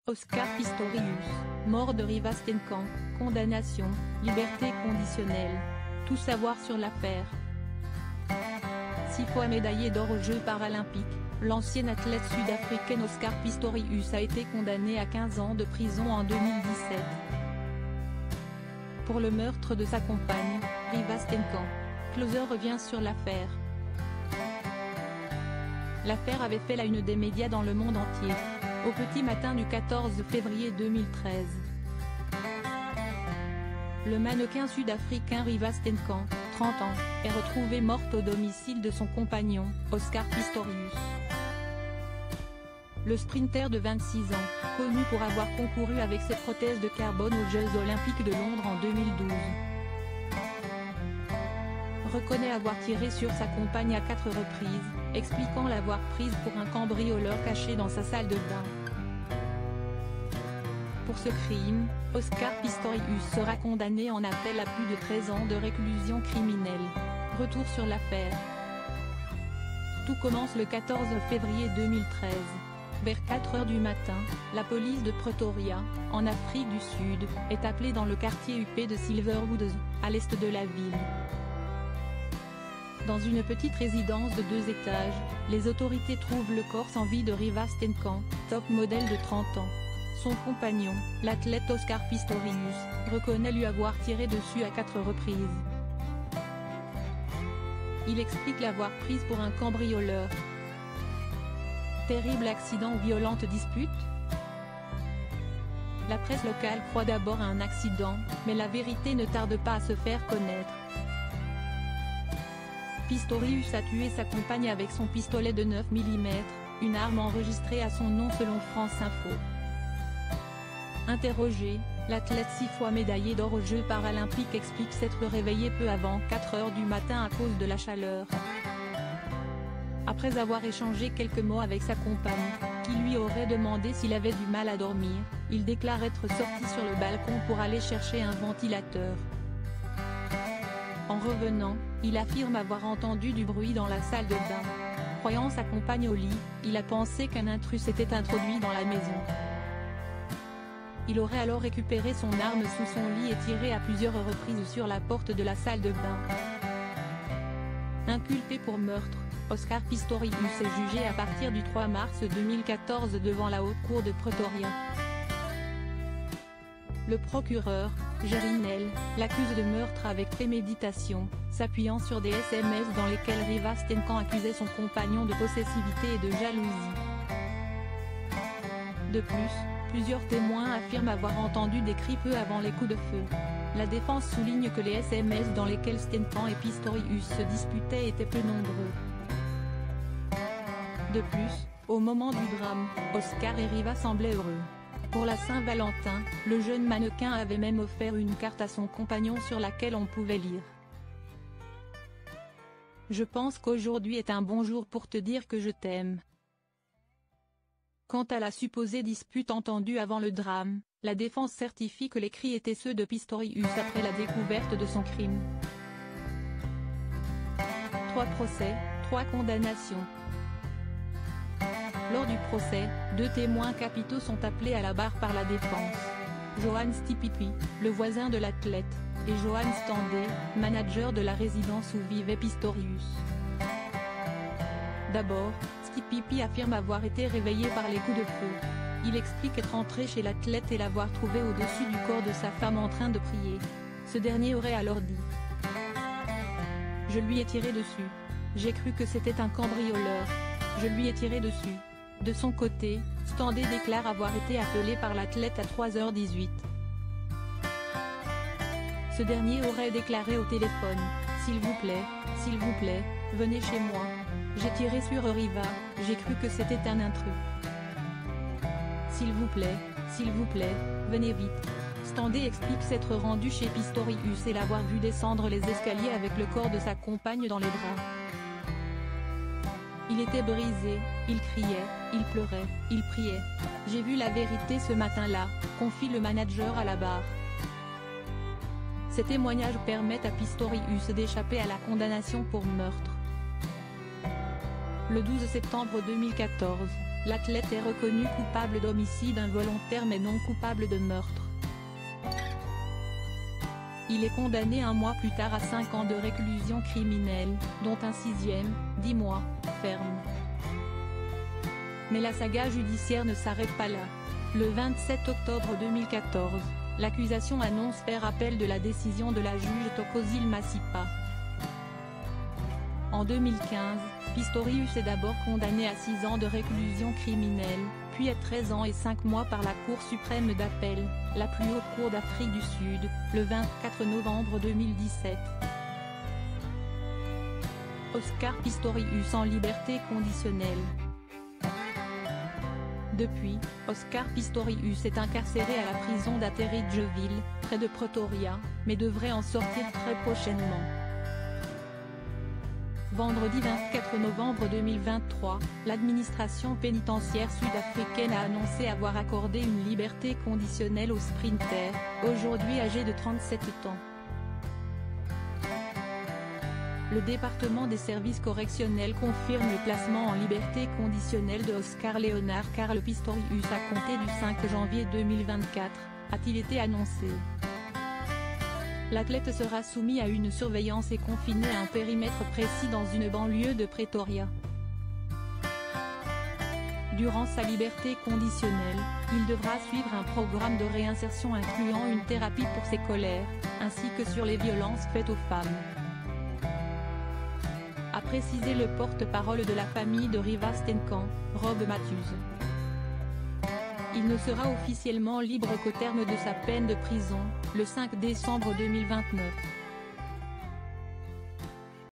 Oscar Pistorius, mort de Rivastenkan, condamnation, liberté conditionnelle. Tout savoir sur l'affaire. 6 fois médaillé d'or aux Jeux paralympiques, l'ancienne athlète sud-africaine Oscar Pistorius a été condamné à 15 ans de prison en 2017. Pour le meurtre de sa compagne, Rivastenkan. Closer revient sur l'affaire. L'affaire avait fait la une des médias dans le monde entier, au petit matin du 14 février 2013. Le mannequin sud-africain Rivastenkan, 30 ans, est retrouvé morte au domicile de son compagnon, Oscar Pistorius. Le sprinter de 26 ans, connu pour avoir concouru avec ses prothèses de carbone aux Jeux Olympiques de Londres en 2012, reconnaît avoir tiré sur sa compagne à 4 reprises, expliquant l'avoir prise pour un cambrioleur caché dans sa salle de bain. Pour ce crime, Oscar Pistorius sera condamné en appel à plus de 13 ans de réclusion criminelle. Retour sur l'affaire. Tout commence le 14 février 2013. Vers 4 heures du matin, la police de Pretoria, en Afrique du Sud, est appelée dans le quartier huppé de Silverwoods, à l'est de la ville. Dans une petite résidence de 2 étages, les autorités trouvent le corps sans vie de Rivastenkan, top modèle de 30 ans. Son compagnon, l'athlète Oscar Pistorius, reconnaît lui avoir tiré dessus à 4 reprises. Il explique l'avoir prise pour un cambrioleur. Terrible accident ou violente dispute? La presse locale croit d'abord à un accident, mais la vérité ne tarde pas à se faire connaître. Pistorius a tué sa compagne avec son pistolet de 9 mm, une arme enregistrée à son nom selon France Info. Interrogé, l'athlète 6 fois médaillé d'or aux Jeux paralympiques explique s'être réveillé peu avant 4 heures du matin à cause de la chaleur. Après avoir échangé quelques mots avec sa compagne, qui lui aurait demandé s'il avait du mal à dormir, il déclare être sorti sur le balcon pour aller chercher un ventilateur. En revenant, il affirme avoir entendu du bruit dans la salle de bain. Croyant sa compagne au lit, il a pensé qu'un intrus s'était introduit dans la maison. Il aurait alors récupéré son arme sous son lit et tiré à plusieurs reprises sur la porte de la salle de bain. Inculpé pour meurtre, Oscar Pistorius est jugé à partir du 3 mars 2014 devant la Haute Cour de Pretoria. Le procureur, Jerry Nel, l'accuse de meurtre avec préméditation, s'appuyant sur des SMS dans lesquels Rivastenkan accusait son compagnon de possessivité et de jalousie. De plus, plusieurs témoins affirment avoir entendu des cris peu avant les coups de feu. La défense souligne que les SMS dans lesquels Stenkan et Pistorius se disputaient étaient peu nombreux. De plus, au moment du drame, Oscar et Riva semblaient heureux. Pour la Saint-Valentin, le jeune mannequin avait même offert une carte à son compagnon sur laquelle on pouvait lire: « Je pense qu'aujourd'hui est un bon jour pour te dire que je t'aime. » Quant à la supposée dispute entendue avant le drame, la défense certifie que les cris étaient ceux de Pistorius après la découverte de son crime. 3 procès, 3 condamnations. Lors du procès, 2 témoins capitaux sont appelés à la barre par la défense. Johan Stipipi, le voisin de l'athlète, et Johan Standé, manager de la résidence où vivait Pistorius. D'abord, Stipipi affirme avoir été réveillé par les coups de feu. Il explique être entré chez l'athlète et l'avoir trouvé au-dessus du corps de sa femme en train de prier. Ce dernier aurait alors dit: « Je lui ai tiré dessus. J'ai cru que c'était un cambrioleur. Je lui ai tiré dessus. » De son côté, Standé déclare avoir été appelé par l'athlète à 3h18. Ce dernier aurait déclaré au téléphone: « S'il vous plaît, venez chez moi. J'ai tiré sur Riva, j'ai cru que c'était un intrus. S'il vous plaît, venez vite. » Standé explique s'être rendu chez Pistorius et l'avoir vu descendre les escaliers avec le corps de sa compagne dans les bras. Il était brisé, il criait, il pleurait, il priait. « J'ai vu la vérité ce matin-là », confie le manager à la barre. Ces témoignages permettent à Pistorius d'échapper à la condamnation pour meurtre. Le 12 septembre 2014, l'athlète est reconnu coupable d'homicide involontaire mais non coupable de meurtre. Il est condamné un mois plus tard à 5 ans de réclusion criminelle, dont un 6e, 10 mois, ferme. Mais la saga judiciaire ne s'arrête pas là. Le 27 octobre 2014, l'accusation annonce faire appel de la décision de la juge Thokozile Masipa. En 2015, Pistorius est d'abord condamné à 6 ans de réclusion criminelle, puis à 13 ans et 5 mois par la Cour suprême d'appel, la plus haute cour d'Afrique du Sud, le 24 novembre 2017. Oscar Pistorius en liberté conditionnelle. Depuis, Oscar Pistorius est incarcéré à la prison d'Atteridgeville, près de Pretoria, mais devrait en sortir très prochainement. Vendredi 24 novembre 2023, l'administration pénitentiaire sud-africaine a annoncé avoir accordé une liberté conditionnelle au sprinter, aujourd'hui âgé de 37 ans. Le département des services correctionnels confirme le placement en liberté conditionnelle de Oscar Leonard Carl Pistorius à compter du 5 janvier 2024, a-t-il été annoncé. L'athlète sera soumis à une surveillance et confiné à un périmètre précis dans une banlieue de Pretoria. Durant sa liberté conditionnelle, il devra suivre un programme de réinsertion incluant une thérapie pour ses colères, ainsi que sur les violences faites aux femmes. A précisé le porte-parole de la famille de Riva Steenkamp, Rob Matthews. Il ne sera officiellement libre qu'au terme de sa peine de prison, le 5 décembre 2029.